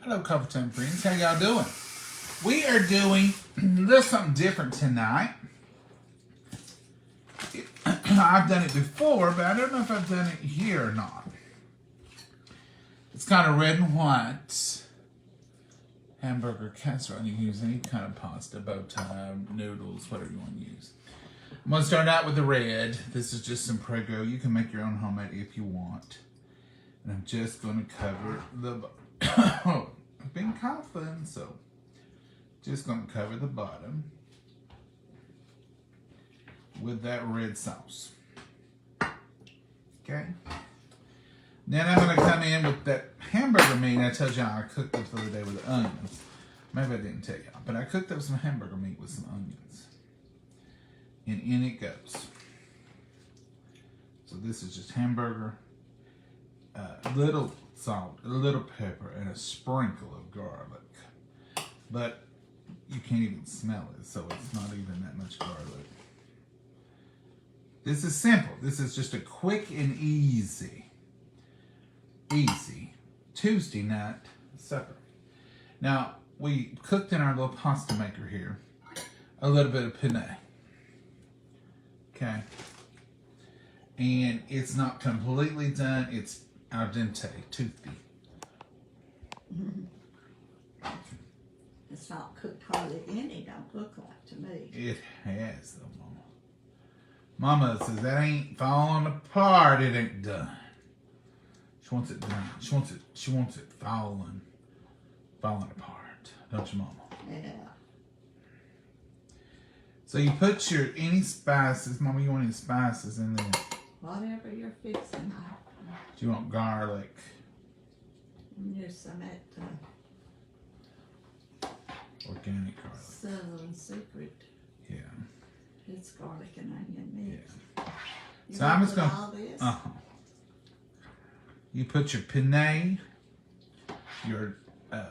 Hello, Cover Time friends. How y'all doing? We are doing a little something different tonight. I've done it before, but I don't know if I've done it here or not. It's kind of red and white. Hamburger Casserole. You can use any kind of pasta, bow tie, noodles, whatever you want to use. I'm going to start out with the red. This is just some Prego. You can make your own homemade if you want. And I'm just going to cover the... I've been coughing, so just going to cover the bottom with that red sauce. Okay. Then I'm going to come in with that hamburger meat. I told y'all I cooked this the other day with onions. Maybe I didn't tell y'all, but I cooked up some hamburger meat with some onions. And in it goes. So this is just hamburger, a little salt, a little pepper, and a sprinkle of garlic. But you can't even smell it, so it's not even that much garlic. This is simple. This is just a quick and easy Tuesday night supper. Now, we cooked in our little pasta maker here a little bit of penne. Okay. And it's not completely done. It's al dente, toothy. It's not cooked hardly any, don't look like to me. It has, though, Mama. Mama says that ain't falling apart. It ain't done. She wants it done. She wants it falling apart. Don't you, Mama? Yeah. So you put your any spices, Mama. You want any spices in there? Whatever you're fixing. Do you want garlic? There's some at Organic garlic. Southern Secret. Yeah. It's garlic and onion mix. Yeah. You So I'm just put gonna. all this? You put your penne, your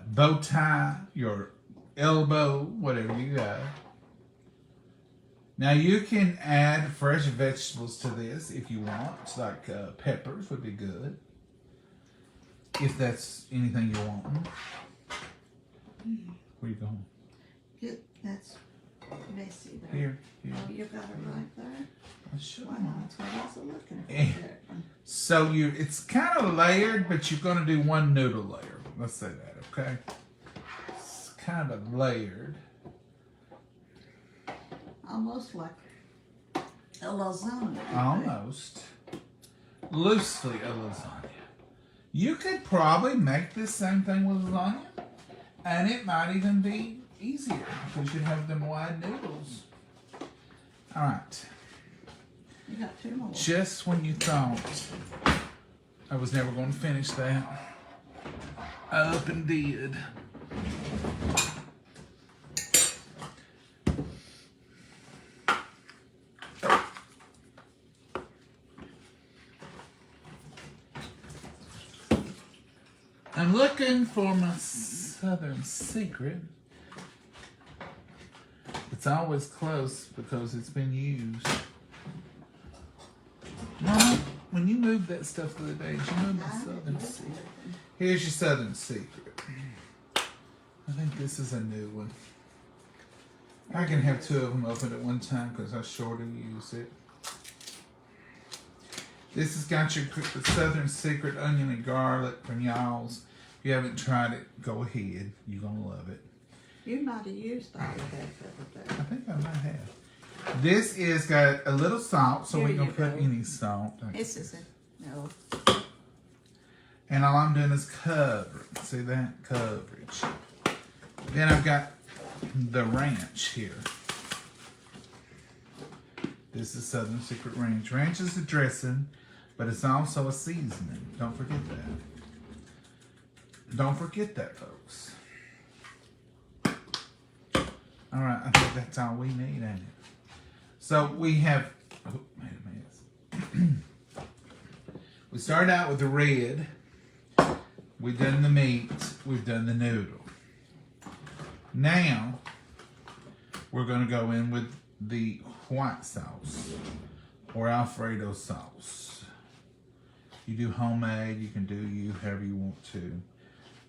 bow tie, your elbow, whatever you got. Now you can add fresh vegetables to this if you want. It's like peppers would be good. If that's anything you want. Where you going? That's messy there. Here. Oh, you got it right there? I should. Why not? That's what I was looking for there. So it's kind of layered, but you're going to do one noodle layer. Let's say that, okay? It's kind of layered. Almost like a lasagna. Almost. Loosely a lasagna. You could probably make this same thing with lasagna, and it might even be easier because you have them wide noodles. All right. You got two more. Just when you thought I was never going to finish that, I up and did. I'm looking for my Southern Secret. It's always close because it's been used. Mama, when you moved that stuff the other day, did you move my Southern Secret? Here's your Southern Secret. I think this is a new one. I can have two of them open at one time because I sure do use it. This has got your Southern Secret onion and garlic from y'all's. If you haven't tried it, go ahead. You're going to love it. You might have used all of that there. I think I might have. This is got a little salt, so we're going to put any salt. This isn't. No. And all I'm doing is covering. See that? Coverage. Then I've got the ranch here. This is Southern Secret Ranch. Ranch is a dressing, but it's also a seasoning. Don't forget that. Don't forget that, folks. All right, I think that's all we need, ain't it? So we have, oh, made a mess. We started out with the red. We've done the meat. We've done the noodle. Now, we're going to go in with the white sauce or Alfredo sauce. You do homemade, you can do however you want to.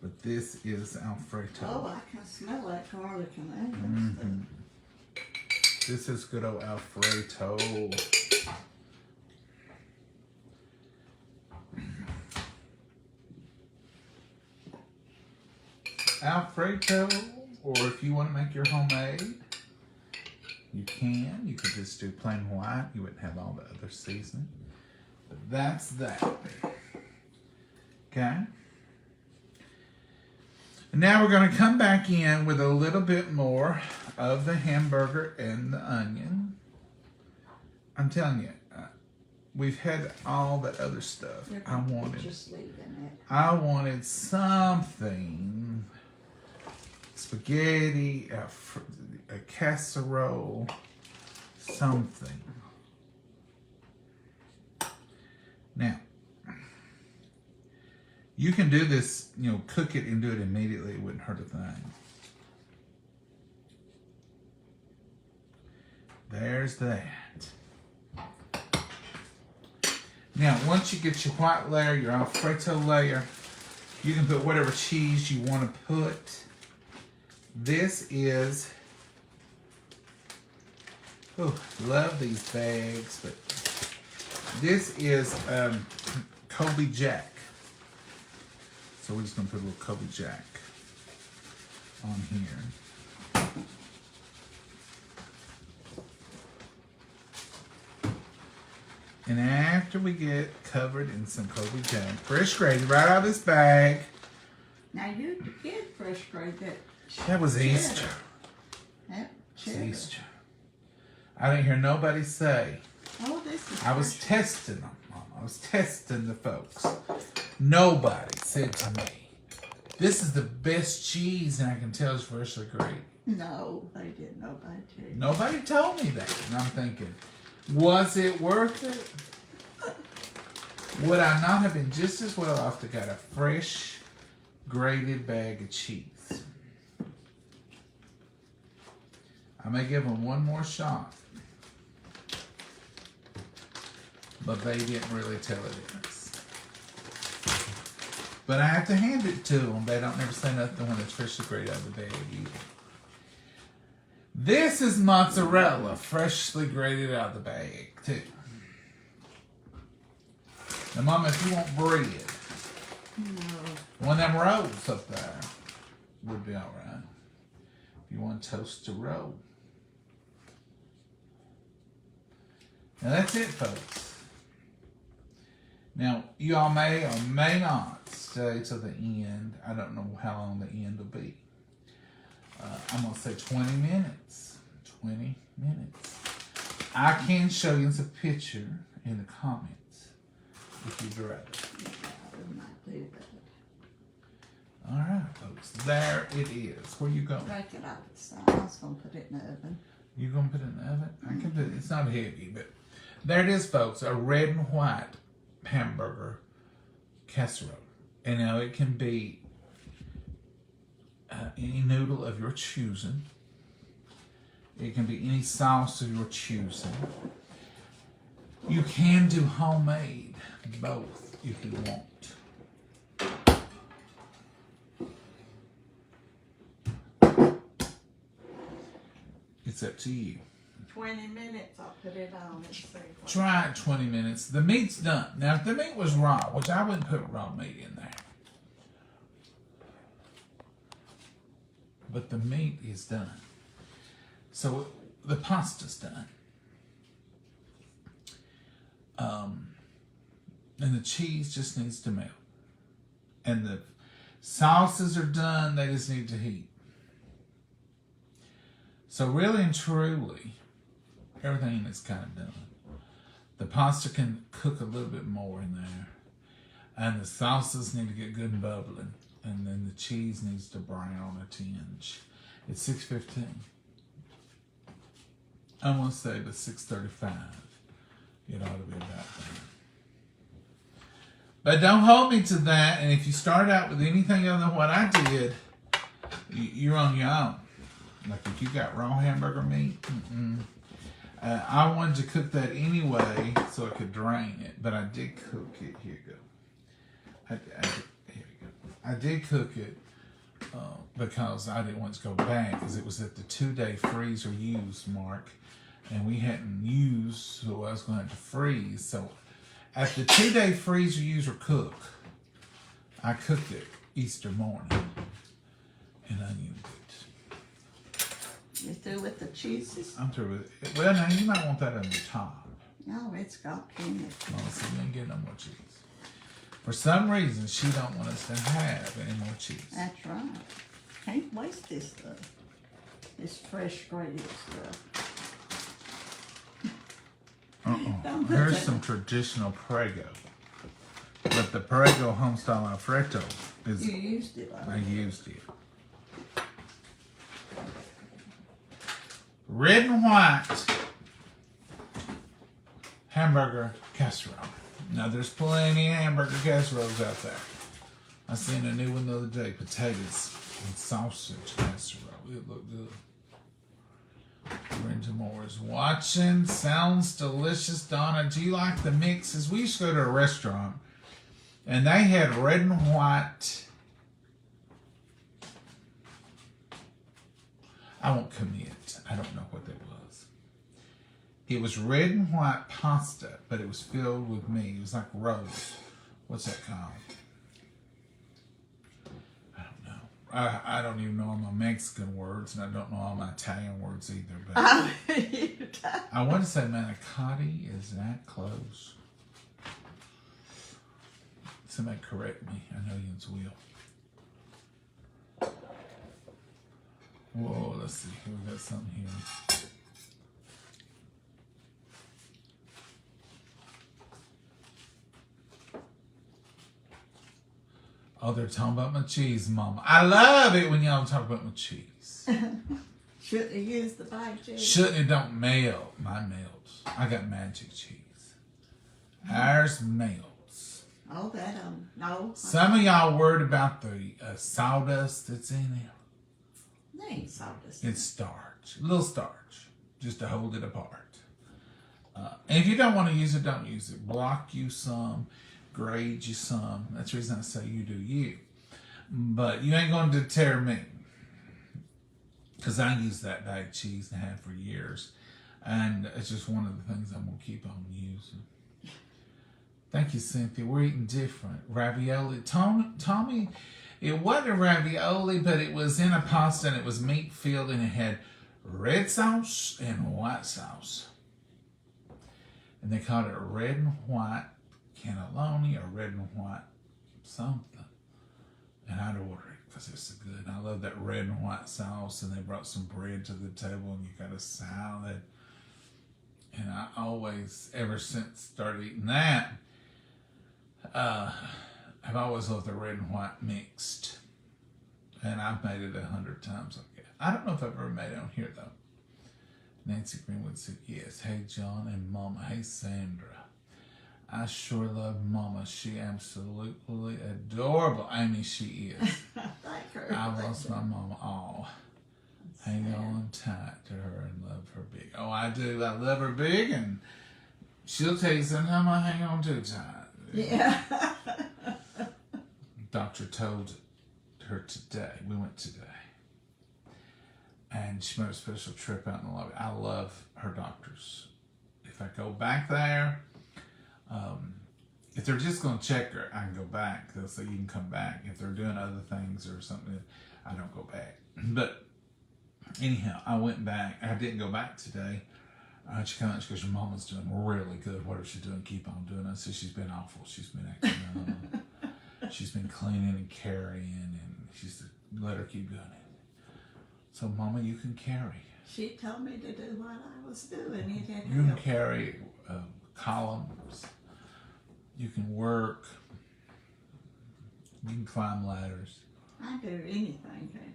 But this is Alfredo. Oh, I can smell that garlic and onions. This is good old Alfredo. Alfredo, or if you want to make your homemade, you can. You could just do plain white. You wouldn't have all the other seasoning. But that's that. Okay. And now we're going to come back in with a little bit more of the hamburger and the onion. I'm telling you, we've had all that other stuff. Just leaving it. I wanted something. Spaghetti, a casserole, something. Now, you can do this, cook it and do it immediately. It wouldn't hurt a thing. There's that. Now, once you get your white layer, your Alfredo layer, you can put whatever cheese you want to put. This is, love these bags, but this is Colby Jack. So we're just going to put a little Colby Jack on here. And after we get covered in some Colby Jack, fresh grated right out of this bag. Now you did fresh grate that. That was cheddar. Easter. That It's cheddar. Easter. I didn't hear nobody say. Oh, this is I was fresh. testing them, Mom. I was testing the folks. Nobody said to me, "This is the best cheese," and I can tell it's freshly grated. No, they didn't. Nobody did. Nobody told me that. And I'm thinking, was it worth it? Would I not have been just as well off to got a fresh grated bag of cheese? I may give them one more shot. But they didn't really tell it is. But I have to hand it to them. They don't never say nothing when it's freshly grated out of the bag either. This is mozzarella, freshly grated out of the bag too. Now, Mama, if you want bread, one of them rolls up there would be all right. If you want to toast a roll. Now that's it, folks. Now, you all may or may not stay to the end. I don't know how long the end will be. I'm going to say 20 minutes. 20 minutes. I can show you some picture in the comments if you'd rather. Yeah, we might do that. All right, folks. There it is. Where you going? Break it off the side. I was going to put it in the oven. You going to put it in the oven? I can do it. It's not heavy, but there it is, folks. A red and white hamburger casserole. And now it can be any noodle of your choosing. It can be any sauce of your choosing. You can do homemade, both, if you want. It's up to you. 20 minutes, I'll put it on and see what. Try it 20 minutes. The meat's done. Now, if the meat was raw, which I wouldn't put raw meat in there, but the meat is done. So the pasta's done. And the cheese just needs to melt. And the sauces are done, they just need to heat. So really and truly, everything is kind of done. The pasta can cook a little bit more in there. And the sauces need to get good and bubbling. And then the cheese needs to brown a tinge. It's 6:15. I want to say by 6:35. It ought to be about that. But don't hold me to that. And if you start out with anything other than what I did, you're on your own. Like if you got raw hamburger meat, I wanted to cook that anyway so I could drain it. But I did cook it. Here you go. Here we go. I did cook it because I didn't want it to go bad because it was at the 2-day freezer use mark, and we hadn't used, so I was going to have to freeze. So at the 2-day freezer user cook, I cooked it Easter morning and onion it. You through with the cheeses? I'm through with it. Well, now you might want that on the top. No, it's got plenty of cheese. Oh, so you ain't getting no more cheese. For some reason, she don't want us to have any more cheese. That's right. Can't waste this stuff. This fresh grated stuff. Don't put Here's that- some traditional Prego. But the Prego Homestyle Alfredo is, You used it I already. used it. Red and white hamburger casserole. Now there's plenty of hamburger casseroles out there. I seen a new one the other day, potatoes and sausage casserole. It looked good. Brenda Moore is watching. Sounds delicious. Donna, do you like the mixes? We used to go to a restaurant and they had red and white. I won't commit. I don't know what that was. It was red and white pasta, but it was filled with meat. It was like roast. What's that called? I don't know. I don't even know all my Mexican words, and I don't know all my Italian words either. But I want to say manicotti. Is that close? Somebody correct me. I know you will. Whoa, let's see. We got something here. Oh, they're talking about my cheese, Mama. I love it when y'all talk about my cheese. Shouldn't have used the bag cheese. Shouldn't it don't melt. Mine melts. I got magic cheese. Ours melts. Oh, that no. Some of y'all worried about the sawdust that's in it. They ain't sawdust. It's starch. A little starch. Just to hold it apart. And if you don't want to use it, don't use it. Block you some. Grade you some. That's the reason I say you do you. But you ain't going to deter me. Because I used that bag cheese and had for years. And it's just one of the things I'm going to keep on using. Thank you, Cynthia. We're eating different. Ravioli. Tommy, it wasn't a ravioli, but it was in a pasta and it was meat filled and it had red sauce and white sauce. And they called it red and white cannelloni or red and white something. And I'd order it because it's so good. And I love that red and white sauce. And they brought some bread to the table and you got a salad. And I always, ever since started eating that, I've always loved the red and white mixed. And I've made it 100 times. I don't know if I've ever made it on here though. Nancy Greenwood said yes. Hey John and Mama. Hey Sandra. I sure love Mama. She absolutely adorable. Amy, she is. Thank her. I lost my mama. Oh, hang on tight to her and love her big. Oh, I do. I love her big, and she'll tell you sometimes I hang on too tight. Yeah. Doctor told her today. We went today. And she made a special trip out in the lobby. I love her doctors. If I go back there, if they're just going to check her, I can go back. They'll say you can come back. If they're doing other things or something, I don't go back. But anyhow, I went back. I didn't go back today. She came out, she goes, your mama's doing really good. What is she doing? Keep on doing it. I said, she's been awful. She's been acting she's been cleaning and carrying, and she said, let her keep doing it. So, Mama, you can carry. She told me to do what I was doing. It had You can help. carry columns. You can work. You can climb ladders. I do anything, can't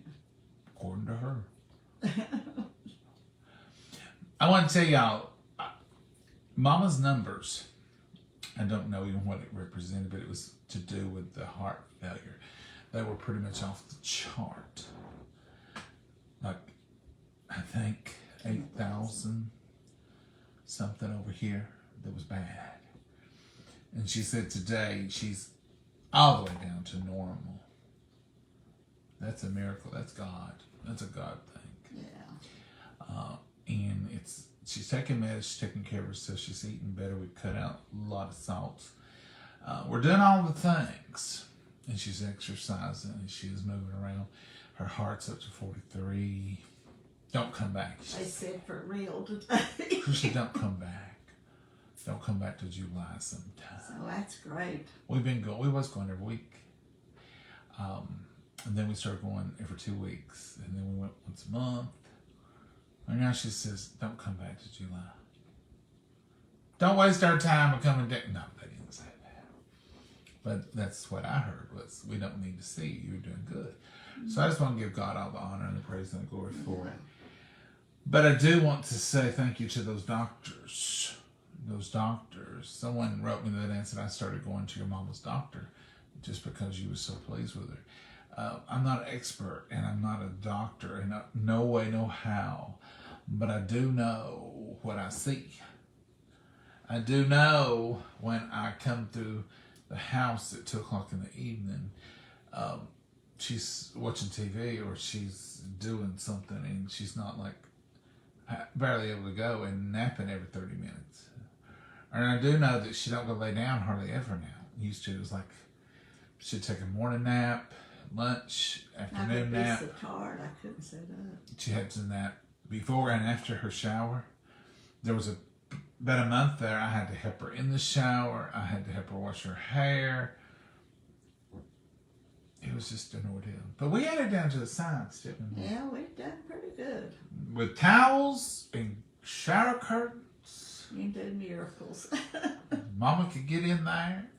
According to her. I? I want to tell y'all, Mama's numbers, I don't know even what it represented, but it was to do with the heart failure. They were pretty much off the chart. Like, I think 8,000 something over here that was bad. And she said today she's all the way down to normal. That's a miracle. That's God. That's a God thing. Yeah. And she's taking meds, she's taking care of herself, she's eating better. We cut out a lot of salts. We're doing all the things. And she's exercising and she's moving around. Her heart's up to 43. Don't come back. They said for real today. She don't come back. Don't come back till July sometime. So that's great. We was going every week. And then we started going every 2 weeks. And then we went once a month. And now she says, don't come back to July. Don't waste our time becoming No, they didn't say that. But that's what I heard was, we don't need to see you. You're doing good. So I just want to give God all the honor and the praise and the glory for it. But I do want to say thank you to those doctors. Someone wrote me the other day and said, I started going to your mama's doctor just because you were so pleased with her. I'm not an expert and I'm not a doctor and no way, no how, but I do know what I see. I do know when I come through the house at 2 o'clock in the evening, she's watching TV or she's doing something and she's not like barely able to go and napping every 30 minutes. And I do know that she don't go lay down hardly ever now. Used to, it was like she'd take a morning nap, lunch, afternoon nap. I would be so tired I couldn't sit up. She had to nap before and after her shower. There was about a month there, I had to help her in the shower. I had to help her wash her hair. It was just an ordeal. But we had it down to the science, didn't we? Yeah, we've done pretty good. With towels and shower curtains. You do miracles. Mama could get in there.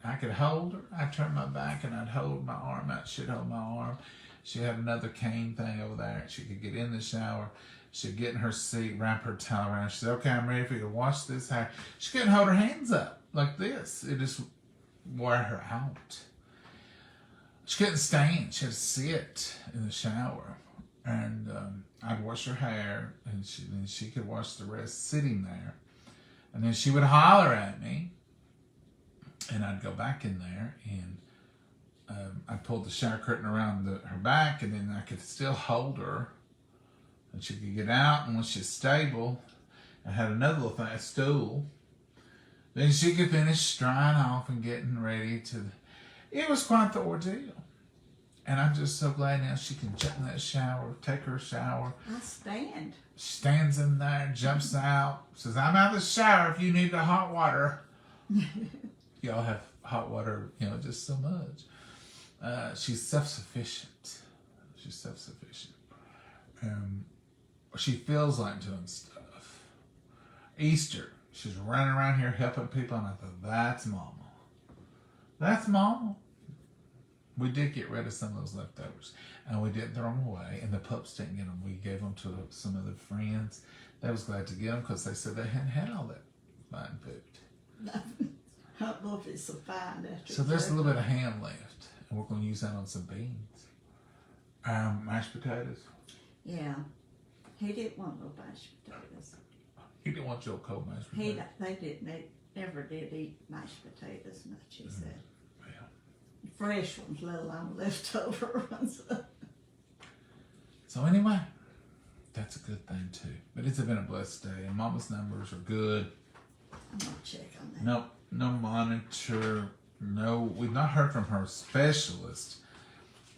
I could hold her. I'd turn my back and I'd hold my arm out. She'd hold my arm. She had another cane thing over there. She could get in the shower. She'd get in her seat, wrap her towel around. She said, okay, I'm ready for you to wash this hair. She couldn't hold her hands up like this. It just wore her out. She couldn't stand. She had to sit in the shower. And I'd wash her hair, and then she could wash the rest sitting there. And then she would holler at me, and I'd go back in there, and I'd pull the shower curtain around her back, and then I could still hold her, and she could get out. And when she's stable, I had another little thing, a stool. Then she could finish drying off and getting ready to. It was quite the ordeal. And I'm just so glad now she can jump in that shower, take her shower. I stand. Stands in there, jumps out, says, I'm out of the shower if you need the hot water. Y'all have hot water, just so much. She's self-sufficient. She feels like doing stuff. Easter, she's running around here helping people, and I thought, that's Mama. That's Mama. We did get rid of some of those leftovers, and we didn't throw them away, and the pups didn't get them. We gave them to some of the friends. They was glad to get them because they said they hadn't had all that fine food. I don't know if it's so fine after. So there's a little bit of ham left, and we're going to use that on some beans. Mashed potatoes. Yeah. He didn't want no mashed potatoes. He didn't want your cold mashed potatoes. They never did eat mashed potatoes much, he said. Yeah. Fresh ones, let alone leftover ones. So anyway, that's a good thing too. But it's been a blessed day, and Mama's numbers are good. I'm gonna check on that. Nope, no monitor. No, we've not heard from her specialist.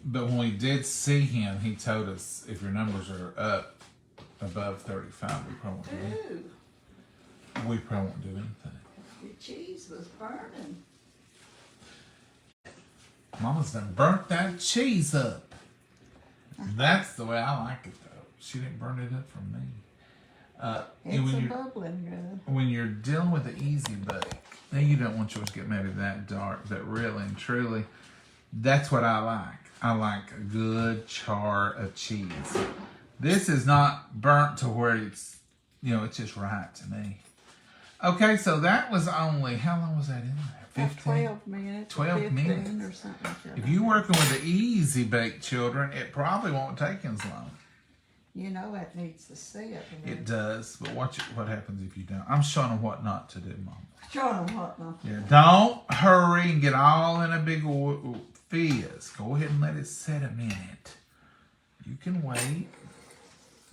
But when we did see him, he told us if your numbers are up above 35, we probably won't do anything. The cheese was burning. Mama's done burnt that cheese up. That's the way I like it, though. She didn't burn it up for me. It's bubbling good. When you're dealing with the easy bake, now you don't want yours to get maybe that dark, but really and truly, that's what I like. I like a good char of cheese. This is not burnt to where it's just right to me. Okay, so that was only, how long was that in there? 15? 12 minutes. 12 15 minutes. Or something like that. If you're working with the easy bake children, it probably won't take as long. You know it needs to sit. It does, but watch what happens if you don't. I'm showing them what not to do, Mama. Show them what not to do. Yeah, don't hurry and get all in a big fizz. Go ahead and let it sit a minute. You can wait.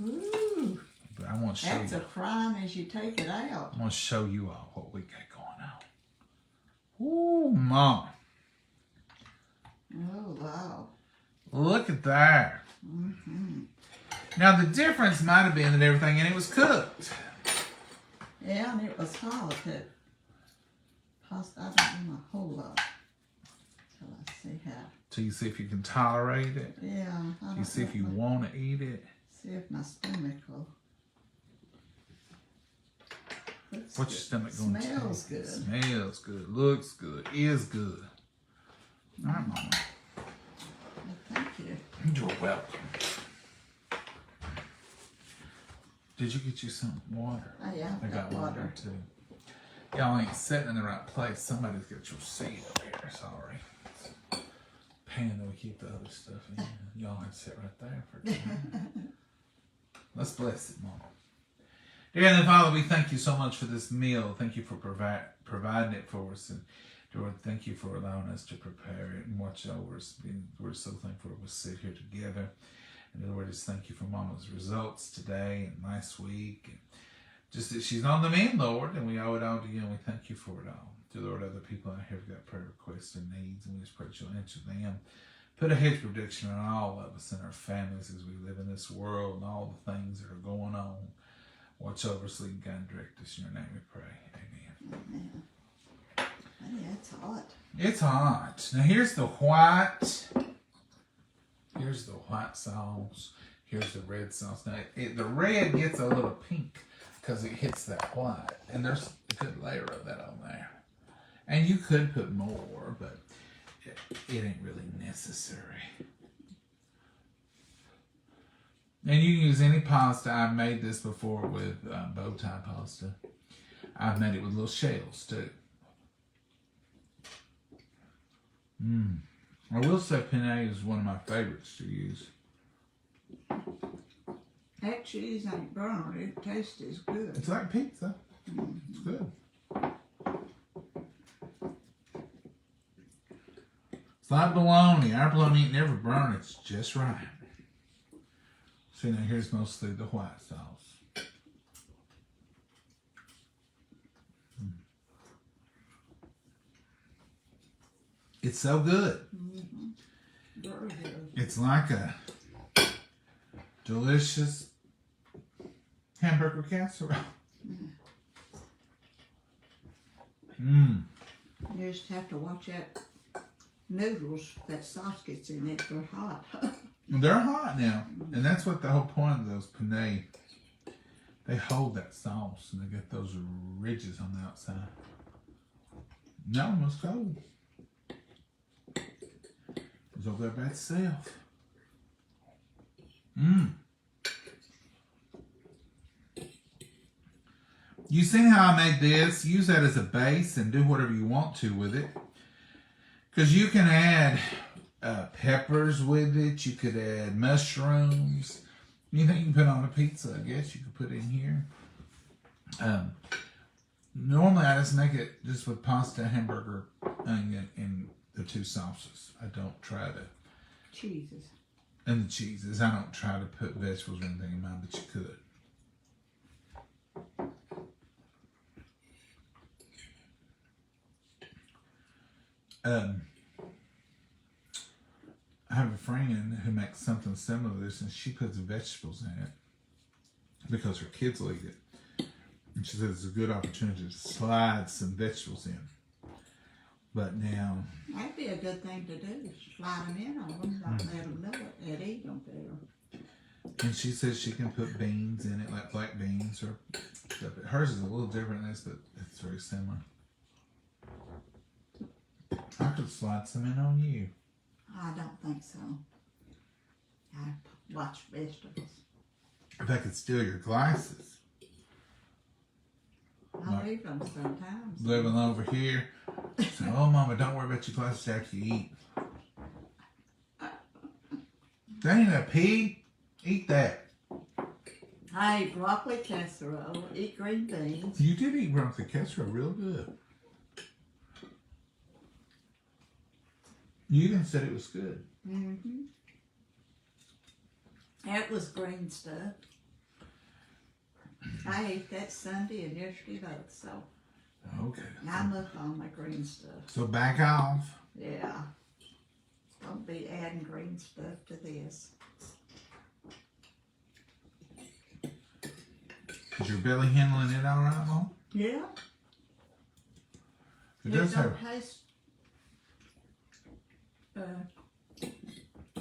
Ooh, But I want to show that's you. a crime as you take it out. I want to show you all what we got going on. Ooh, Mom. Oh, wow. Look at that. Mm-hmm. Now, the difference might have been that everything in it was cooked. Yeah, and it was hot. That pasta, I don't want a whole lot. Till I see how. So you see if you can tolerate it. Yeah. I You don't see if you know. want to eat it. See if my stomach will. Looks What's your stomach going to Smells taste? good. Smells good. Looks good. Is good. All right, Mama. Well, thank you. You're welcome. Did you get you some water? Oh, yeah, I got water too. Y'all ain't sitting in the right place. Somebody's got your seat over here. Sorry. Pan that we keep the other stuff in. Y'all had to sit right there for a time. Let's bless it, Mama. Dear Heavenly Father, we thank you so much for this meal. Thank you for providing it for us. And Lord, thank you for allowing us to prepare it and watch over us. We're so thankful we sit here together. And Lord, just thank you for Mama's results today and last week. And just that she's on the mend, Lord, and we owe it all to you, and we thank you for it all. Dear Lord, other people out here have got prayer requests and needs, and we just pray that you'll answer them. Put a hedge of protection on all of us and our families as we live in this world and all the things that are going on. Watch over us, lead, guide, and direct us. In your name we pray. Amen. Amen. Hey, it's hot. It's hot. Now here's the white. Here's the white sauce. Here's the red sauce. Now the red gets a little pink because it hits that white, and there's a good layer of that on there. And you could put more, but it ain't really necessary. And you can use any pasta. I've made this before with bow tie pasta. I've made it with little shells too. I will say penne is one of my favorites to use. That cheese ain't burned. It tastes as good. It's like pizza. It's good. It's like bologna. Our bologna ain't never burned. It's just right. See, now here's mostly the white sauce. It's so good. Very good. It's like a delicious hamburger casserole. You just have to watch that noodles, that sauce gets in it. They're hot. They're hot now, and that's what the whole point of those penne. They hold that sauce, and they get those ridges on the outside. That one was cold. It was over there by itself. You seen how I made this? Use that as a base and do whatever you want to with it. Because you can add peppers with it. You could add mushrooms. Anything you can put on a pizza, I guess you could put in here. Normally, I just make it just with pasta, hamburger, and the two sauces. I don't try to... Cheeses. And the cheeses. I don't try to put vegetables or anything in mine, but you could. I have a friend who makes something similar to this, and she puts vegetables in it because her kids will eat it. And she says it's a good opportunity to slide some vegetables in. But now... That'd be a good thing to do. Slide them in on them. Don't let them know it. They'd eat them better. And she says she can put beans in it, like black beans or stuff. Hers is a little different than this, but it's very similar. I could slide some in on you. I don't think so. I watch vegetables. If I could steal your glasses. I leave them sometimes. Living over here. So, oh, Mama, don't worry about your glasses after you eat. That ain't a pea. Eat that. I eat broccoli casserole, eat green beans. You did eat broccoli casserole real good. You even said it was good. Mm-hmm. That was green stuff. I ate that Sunday and yesterday both, so Okay. I'm up on my green stuff. So back off. Yeah. Don't be adding green stuff to this. Is your belly handling it all right, Mom? Yeah. It does have don't taste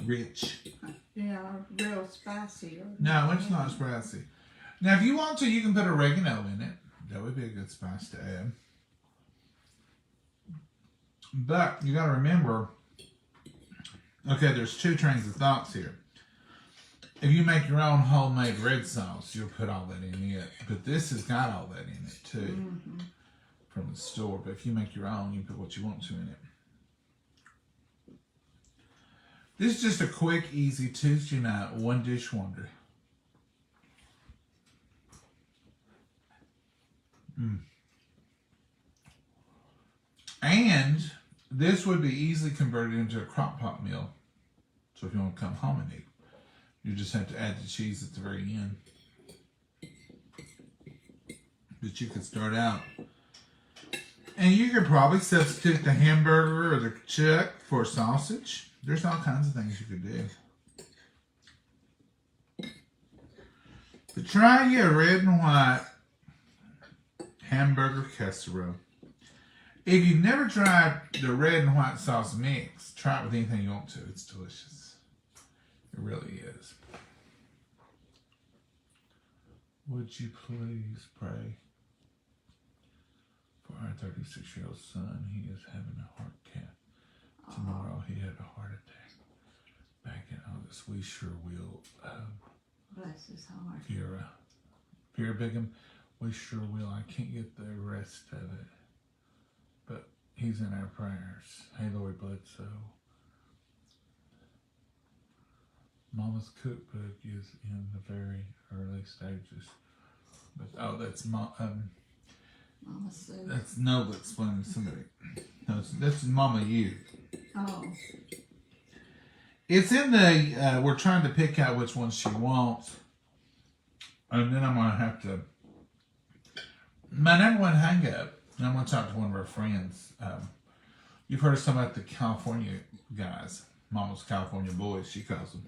rich. real spicy. No, it's not spicy. Now, if you want to, you can put oregano in it. That would be a good spice to add. But you got to remember, okay, there's two trains of thoughts here. If you make your own homemade red sauce, you'll put all that in it. But this has got all that in it too from the store. But if you make your own, you put what you want to in it. This is just a quick, easy Tuesday night one dish wonder. And this would be easily converted into a crock pot meal. So if you want to come home and eat, you just have to add the cheese at the very end. But you could start out. And you could probably substitute the hamburger or the chuck for sausage. There's all kinds of things you could do. But try your red and white Hamburger Casserole. If you've never tried the red and white sauce mix, try it with anything you want to. It's delicious. It really is. Would you please pray for our 36-year-old son? He is having a heart cath. Tomorrow he had a heart attack. Back in August, we sure will. Bless his heart. Vera Bigham, we sure will. I can't get the rest of it, but he's in our prayers. Hey, Lord Bledsoe. Mama's cookbook is in the very early stages. But that's Mama Sue. that's Nova explaining to somebody. No, that's Mama You. Oh. It's in the, we're trying to pick out which one she wants. And then I'm going to have to, my number one hang up, and I'm going to talk to one of our friends. You've heard of some about the California guys, Mama's California boys, she calls them.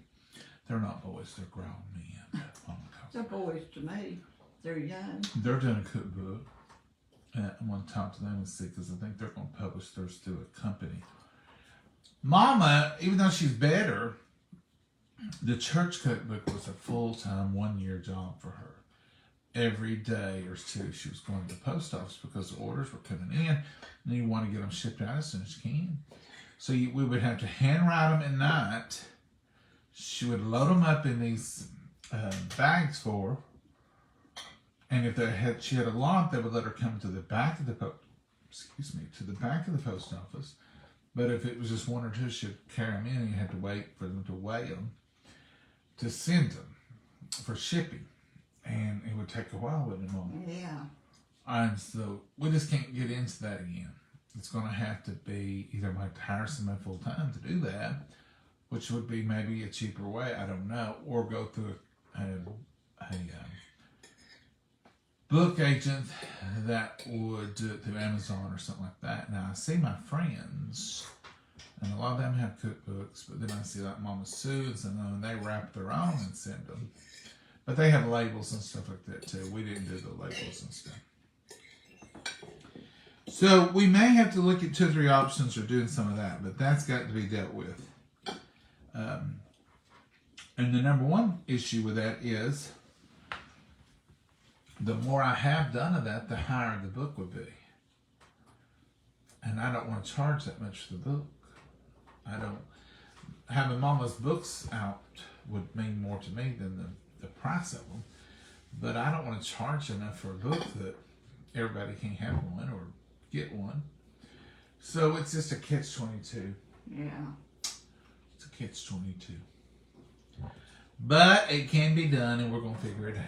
They're not boys, they're grown men. Mama calls They're them. boys to me. They're young. They're doing a cookbook. And I'm going to talk to them and see, because I think they're going to publish theirs through a company. Mama, even though she's better, the church cookbook was a full-time 1-year job for her. Every day or two, she was going to the post office because the orders were coming in, and you want to get them shipped out as soon as you can. So we would have to handwrite them at night. She would load them up in these bags for her. And if she had a lot, they would let her come to the back of the back of the post office. But if it was just one or two, she'd carry them in, and you had to wait for them to weigh them to send them for shipping. And it would take a while, wouldn't it, Mom? Yeah. And so we just can't get into that again. It's going to have to be either we have to hire somebody full time to do that, which would be maybe a cheaper way, I don't know, or go through a book agent that would do it through Amazon or something like that. Now, I see my friends, and a lot of them have cookbooks, but then I see like Mama Sue's, and they wrap their own and send them. But they have labels and stuff like that too. We didn't do the labels and stuff. So we may have to look at 2 or 3 options or doing some of that, but that's got to be dealt with. And the number one issue with that is the more I have done of that, the higher the book would be. And I don't want to charge that much for the book. Having Mama's books out would mean more to me than the price of them. But I don't want to charge enough for a book that everybody can have one or get one. So it's just a catch-22. Yeah. It's a catch-22. But it can be done, and we're going to figure it out.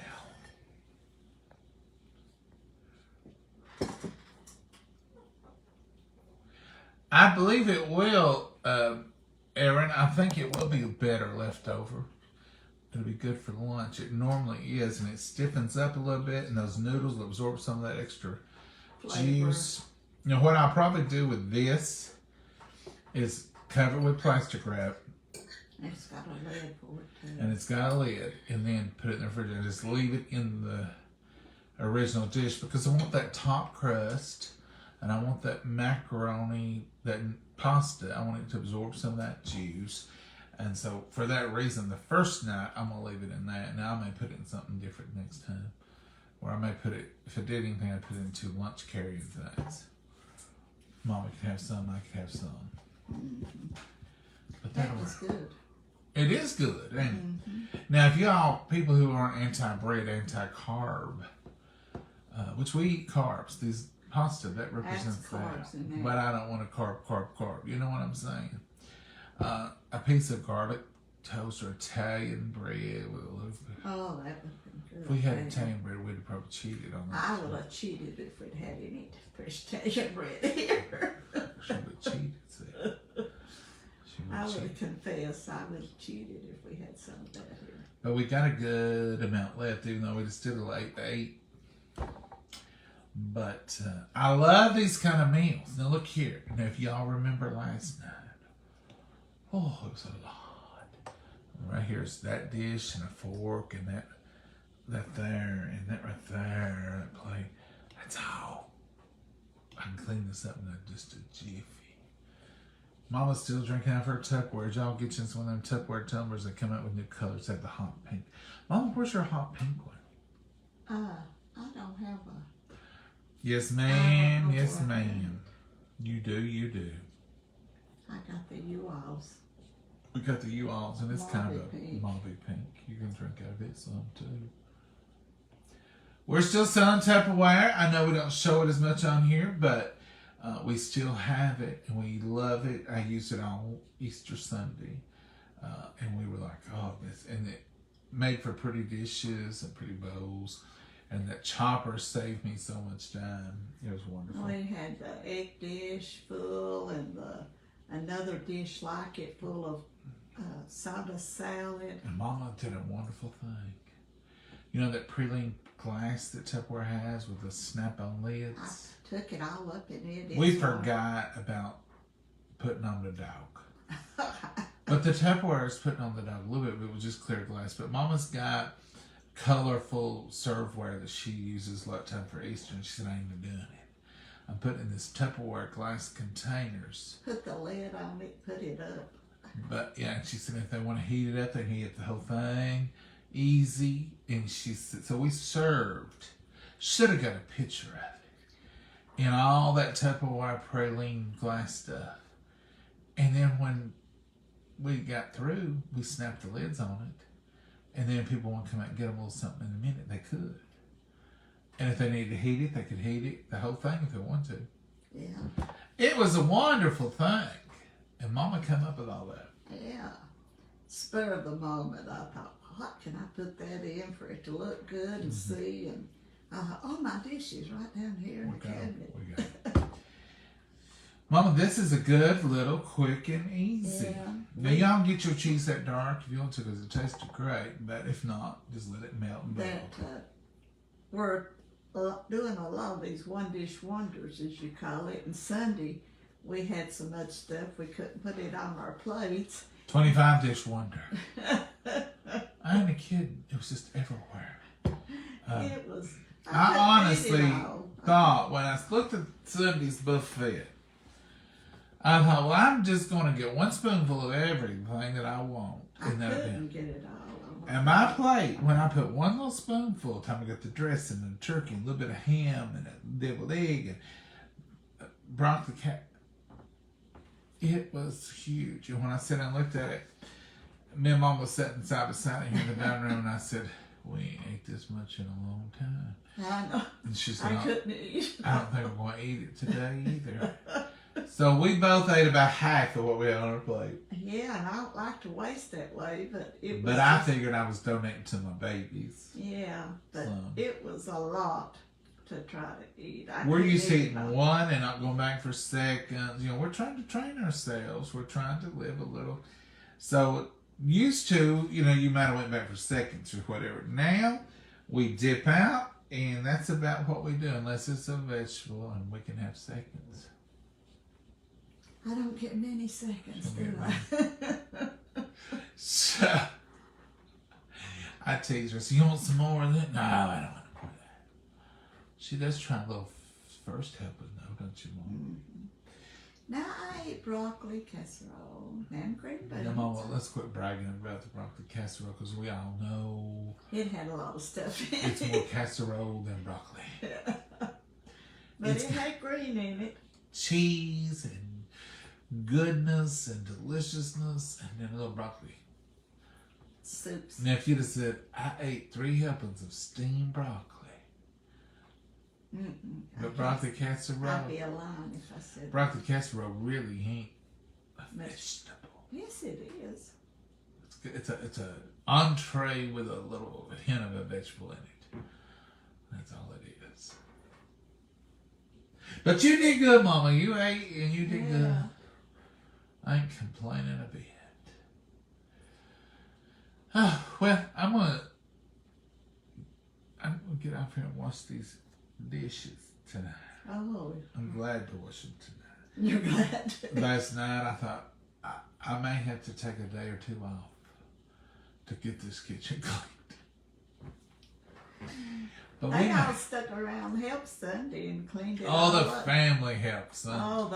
I believe it will, Aaron. I think it will be better left over. It'll be good for lunch. It normally is, and it stiffens up a little bit, and those noodles will absorb some of that extra juice. You know what I'll probably do with this is cover it with plastic wrap. It's got a lid for it too. And it's got a lid, and then put it in the refrigerator and just leave it in the original dish, because I want that top crust, and I want that macaroni, that pasta, I want it to absorb some of that juice. And so for that reason, the first night I'm gonna leave it in that. Now I may put it in something different next time, or I may put it, if I did anything, I'd put it into lunch carrying things. Mommy could have some, I could have some. But That was good. It is good, ain't it? Now, if y'all, people who aren't anti-bread, anti-carb, which we eat carbs, these pasta, that represents carbs in there. But I don't want a carb. You know what I'm saying? A piece of garlic toast or Italian bread with a little bit. Oh, that would have been good. If we had Italian bread, we'd have probably cheated on that. I would have cheated if we'd had any fresh Italian bread here. She would have cheated, see. I would have confessed I would have cheated if we had some of that here. But we got a good amount left, even though we just did a late 8. But I love these kind of meals. Now look here. Now if y'all remember last night, oh, it was a lot. Right here's that dish and a fork and that there and that right there, that plate. That's all. I can clean this up in just a jiffy. Mama's still drinking out of her Tupperware. Y'all get you some of them Tupperware tumblers that come out with new colors. They have the hot pink. Mama, where's your hot pink one? I don't have a. Yes, ma'am. Yes, ma'am. You do. I got the U-Alls. We got the U-Alls, and it's kind of a pink. mauve pink. You can drink out of it some, too. We're still selling Tupperware. I know we don't show it as much on here, but we still have it, and we love it. I used it on Easter Sunday, and we were like, oh, this, and it made for pretty dishes and pretty bowls, and that chopper saved me so much time. It was wonderful. We had the egg dish full and another dish like it full of soda salad. And Mama did a wonderful thing. You know that praline glass that Tupperware has with the snap-on lids? I took it all up in it. We forgot about putting on the dog. But the Tupperware is putting on the dog a little bit, but it was just clear glass. But Mama's got colorful serveware that she uses a lot of time for Easter, and she said, I ain't even doing it. I'm putting in this Tupperware glass containers. Put the lid on it, put it up. But yeah, and she said if they want to heat it up, they can heat the whole thing easy. And she said, so we served, should have got a picture of it, and all that Tupperware praline glass stuff. And then when we got through, we snapped the lids on it. And then people want to come out and get them a little something in a minute, they could. And if they needed to heat it, they could heat it, the whole thing if they want to. Yeah. It was a wonderful thing. And Mama came up with all that. Yeah. Spur of the moment, I thought, what can I put that in for it to look good and see? And I thought, oh, my dish is right down here in the cabinet. We got it. Mama, this is a good little quick and easy. Yeah. Now, y'all can get your cheese that dark if you want to, because it tasted great. But if not, just let it melt and That we're doing a lot of these one-dish wonders, as you call it. And Sunday, we had so much stuff we couldn't put it on our plates. 25 dish wonder. I ain't kidding. It was just everywhere. It was. I honestly it all. thought when I looked at Sunday's buffet, I thought, well, I'm just going to get one spoonful of everything that I want. I And that'll be couldn't get it all. And my plate, when I put one little spoonful, time I got the dressing and the turkey, and a little bit of ham and a deviled egg and broccoli cat, it was huge. And when I sat and looked at it, me and Mom was sitting side by side here in the dining room, and I said, we ain't ate this much in a long time. I know. And she said, I couldn't eat. I don't think we're going to eat it today either. So we both ate about half of what we had on our plate. Yeah, and I don't like to waste that way, but it was. But I figured I was donating to my babies. Yeah, but So. it was a lot to try to eat. We're couldn't used to eat eating all. one and not going back for seconds. You know, we're trying to train ourselves. We're trying to live a little. So used to, you know, you might have went back for seconds or whatever. Now we dip out, and that's about what we do, unless it's a vegetable, and we can have seconds. I don't get many seconds, do I? So I tease her. So you want some more of that? No, I don't want to do that. She does try a little first helping, though, don't you, Mom? Mm-hmm. Now I ate broccoli casserole and green beans. Yeah, Mama, let's quit bragging about the broccoli casserole, because we all know it had a lot of stuff in it's more casserole than broccoli. But it had green in it. Cheese and goodness and deliciousness, and then a little broccoli. Soups. Now, if you'd have said, I ate 3 helpings of steamed broccoli, but broccoli casserole, I'd be a lying if I said broccoli casserole really ain't a vegetable. Yes, it is. It's a entree with a little hint of a vegetable in it. That's all it is. But you did good, Mama. You ate and you did good. I ain't complaining a bit. Oh, well, I'm gonna get off here and wash these dishes tonight. Oh. I'm glad to wash them tonight. You're glad. Last night I thought I may have to take a day or 2 off to get this kitchen cleaned. But They all stuck around help Sunday and cleaned it all the up. family helps. Oh,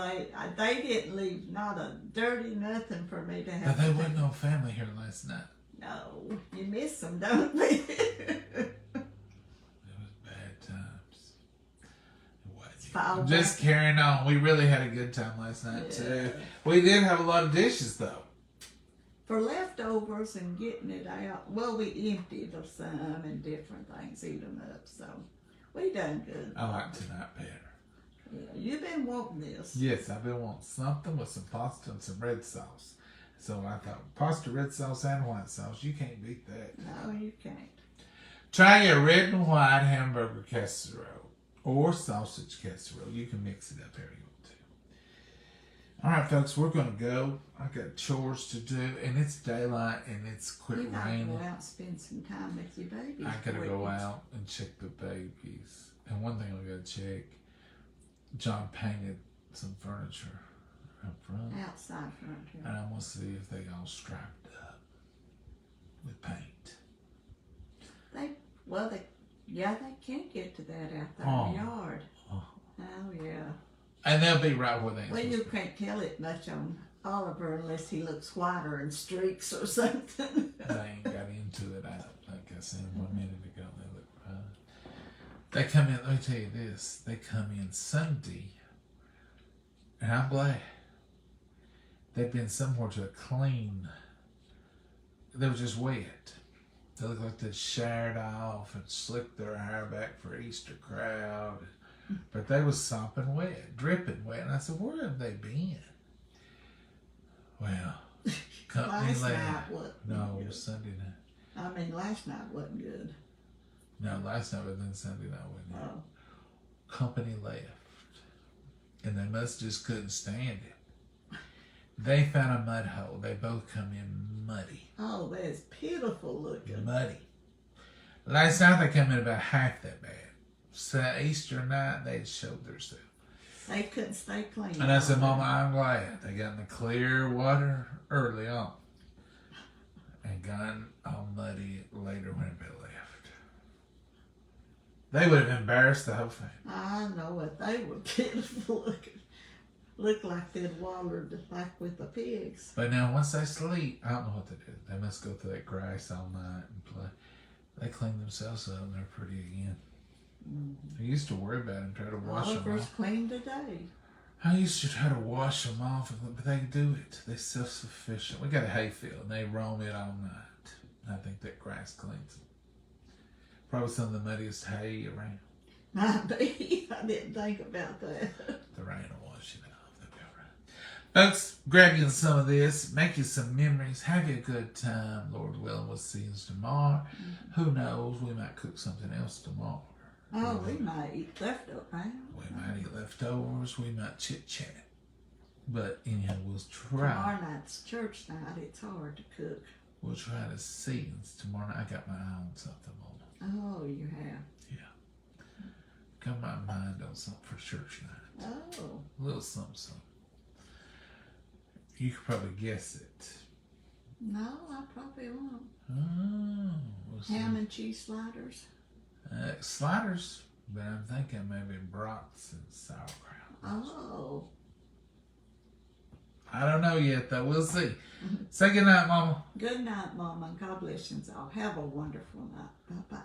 they didn't leave not a dirty nothing for me to have. But there wasn't no family here last night. No, you miss them, don't we? It was bad times. It was. Fall Just back. carrying on. We really had a good time last night too. We did have a lot of dishes though. For leftovers and getting it out, well, we emptied of some and different things, eat them up, so we done good. I like tonight better. Yeah, you've been wanting this. Yes, I've been wanting something with some pasta and some red sauce. So I thought, pasta, red sauce, and white sauce. You can't beat that. No, you can't. Try your red and white hamburger casserole or sausage casserole. You can mix it up however you want to. All right, folks, we're going to go. I got chores to do, and it's daylight, and it's quit You gotta raining. go out and spend some time with your babies. I got to go please. out and check the babies. And one thing I got to check, John painted some furniture up front. Outside furniture. And I'm going to see if they all striped up with paint. They can't get to that out there in the yard. Oh. Oh, yeah. And they'll be right where they Well, you can't tell it much on Oliver unless he looks whiter in streaks or something. They ain't got into it. Like I said 1 minute ago, they look right. They come in, let me tell you this, they come in Sunday, and I'm glad. They've been somewhere to clean. They were just wet. They looked like they'd showered off and slicked their hair back for Easter crowd. But they was sopping wet, dripping wet. And I said, where have they been? Well, company Last left. night wasn't No, it good. was Sunday night. I mean, last night wasn't good. No, last night was then Sunday night, wasn't it? Oh. Company left. And they must just couldn't stand it. They found a mud hole. They both come in muddy. Oh, that's pitiful looking. Muddy. Last night they come in about half that bad. So Easter night they showed themselves. They couldn't stay clean. And I said, Mama, I'm glad they got in the clear water early on. And got all muddy later when they left. They would have embarrassed the whole family. I know it. They were pitiful looking. Looked like they'd wandered like with the pigs. But now once they sleep, I don't know what they do. They must go through that grass all night and play. They clean themselves up and they're pretty again. I used to worry about them, try to wash them Oliver's off. clean today. I used to try to wash them off, but they do it. They're self-sufficient. We got a hayfield and they roam it all night. I think that grass cleans it. Probably some of the muddiest hay around. Might be. I didn't think about that. The rain will wash it off. They'll be all right. Folks, grab you some of this. Make you some memories. Have you a good time. Lord willing, we'll see you tomorrow. Who knows? We might cook something else tomorrow. Oh, we might eat leftovers. We might eat leftovers. We might chit-chat. But anyhow, we'll try. Tomorrow night's church night. It's hard to cook. We'll try to see. It's tomorrow night. I got my eye on something, Mama. Oh, you have. Yeah. Got my mind on something for church night. Oh. A little something, something. You could probably guess it. No, I probably won't. Oh, we'll see. Ham and cheese sliders. Sliders, but I'm thinking maybe brats and sauerkraut. Oh. I don't know yet, though. We'll see. Say good night, Mama. Good night, Mama. God bless you all. Have a wonderful night. Bye-bye.